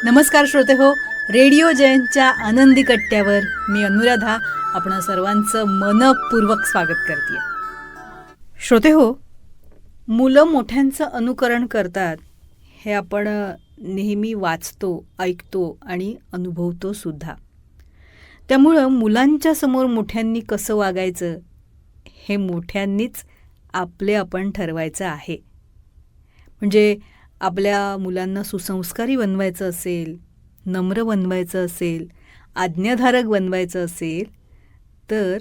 नमस्कार श्रोते हो, रेडिओ जयंतच्या आनंदी कट्ट्यावर मी अनुराधा आपण सर्वांचं मनपूर्वक स्वागत करते. श्रोते हो, मुलं मोठ्यांचं अनुकरण करतात हे आपण नेहमी वाचतो, ऐकतो आणि अनुभवतो सुद्धा. त्यामुळं मुलांच्या समोर मोठ्यांनी कसं वागायचं हे मोठ्यांनीच आपण ठरवायचं आहे. म्हणजे आपल्या मुलांना सुसंस्कारी बनवायचं असेल, नम्र बनवायचं असेल, आज्ञाधारक बनवायचं असेल तर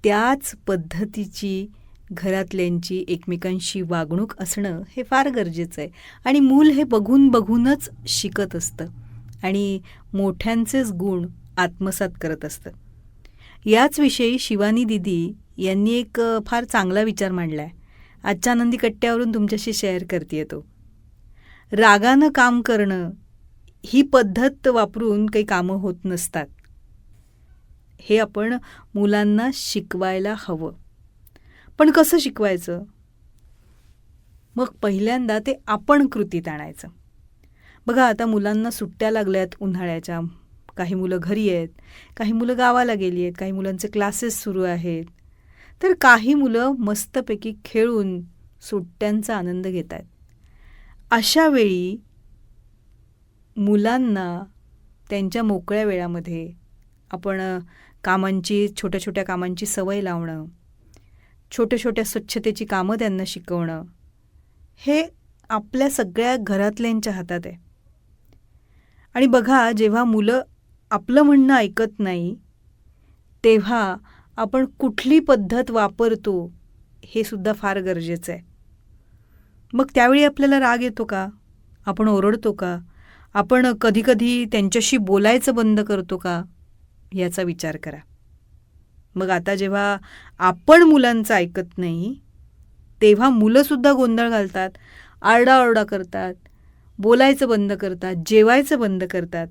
त्याच पद्धतीची घरातल्यांची एकमेकांशी वागणूक असणं हे फार गरजेचं आहे. आणि मूल हे बघून बघूनच शिकत असतं आणि मोठ्यांचेच गुण आत्मसात करत असतं. याच विषयी शिवानी दीदी यांनी एक फार चांगला विचार मांडला आहे. आजच्या आनंदी कट्ट्यावरून तुमच्याशी शेअर करते तो. रागानं काम करणं ही पद्धत वापरून काही कामं होत नसतात. हे आपण मुलांना शिकवायला हवं. पण कसं शिकवायचं? मग पहिल्यांदा ते आपण कृतीत आणायचं. बघा, आता मुलांना सुट्ट्या लागल्यात उन्हाळ्याच्या. काही मुलं घरी आहेत, काही मुलं गावाला गेली आहेत, काही मुलांचे क्लासेस सुरू आहेत, तर काही मुलं मस्तपैकी खेळून सुट्ट्यांचा आनंद घेत आहेत. अशा वेळी मुलांना त्यांच्या मोकळ्या वेळामध्ये आपण छोट्या छोट्या कामांची सवय लावणं, छोट्या छोट्या स्वच्छतेची कामं त्यांना शिकवणं हे आपल्या सगळ्या घरातल्यांच्या हातात आहे. आणि बघा, जेव्हा मुलं आपलं म्हणणं ऐकत नाही तेव्हा आपण कुठली पद्धत वापरतो हे सुद्धा फार गरजेचं आहे. मग त्यावेळी आपल्याला राग येतो का? आपण ओरडतो का? आपण कधीकधी त्यांच्याशी बोलायचं बंद करतो का? याचा विचार करा. मग आता जेव्हा आपण मुलांचं ऐकत नाही तेव्हा मुलंसुद्धा गोंधळ घालतात, आरडाओरडा करतात, बोलायचं बंद करतात, जेवायचं बंद करतात.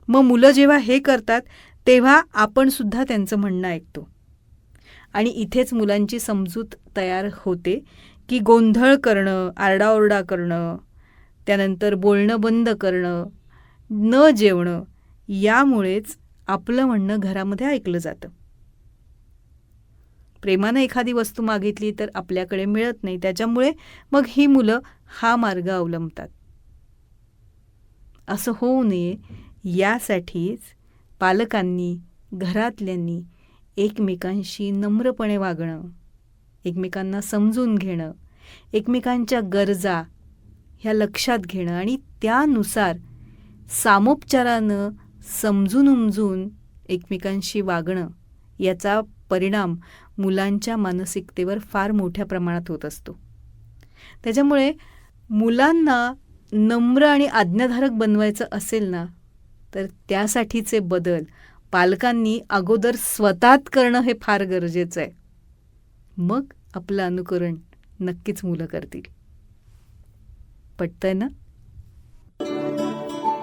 मग मुलं जेव्हा हे करतात तेव्हा आपण सुद्धा त्यांचं म्हणणं ऐकतो. आणि इथेच मुलांची समजूत तयार होते की गोंधळ करणं, आरडाओरडा करणं, त्यानंतर बोलणं बंद करणं, न जेवणं यामुळेच आपलं म्हणणं घरामध्ये ऐकलं जातं. प्रेमानं एखादी वस्तू मागितली तर आपल्याकडे मिळत नाही, त्याच्यामुळे मग ही मुलं हा मार्ग अवलंबतात. असं होऊ नये यासाठीच पालकांनी, घरातल्यांनी एकमेकांशी नम्रपणे वागणं, एकमेकांना समजून घेणं, एकमेकांच्या गरजा ह्या लक्षात घेणं आणि त्यानुसार सामोपचारानं समजून उमजून एकमेकांशी वागणं याचा परिणाम मुलांच्या मानसिकतेवर फार मोठ्या प्रमाणात होत असतो. त्याच्यामुळे मुलांना नम्र आणि आज्ञाधारक बनवायचं असेल ना तर त्यासाठीचे बदल पालकांनी अगोदर स्वतःत करणं हे फार गरजेचं आहे. मग आपलं अनुकरण नक्कीच मुलं करतील. पटतंय ना?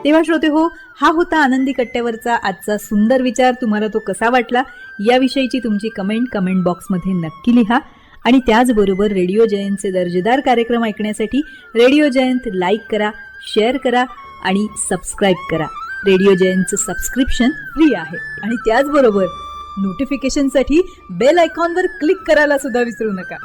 तेव्हा श्रोते हो, हा होता आनंदी कट्ट्यावरचा आजचा सुंदर विचार. तुम्हाला तो कसा वाटला याविषयीची तुमची कमेंट बॉक्समध्ये नक्की लिहा. आणि त्याचबरोबर रेडिओ जयंतचे दर्जेदार कार्यक्रम ऐकण्यासाठी रेडिओ जयंत लाईक करा, शेअर करा आणि सबस्क्राईब करा. रेडिओ जयंतचं सबस्क्रिप्शन फ्री आहे. आणि त्याचबरोबर नोटिफिकेशनसाठी बेल आयकॉनवर क्लिक करायला सुद्धा विसरू नका.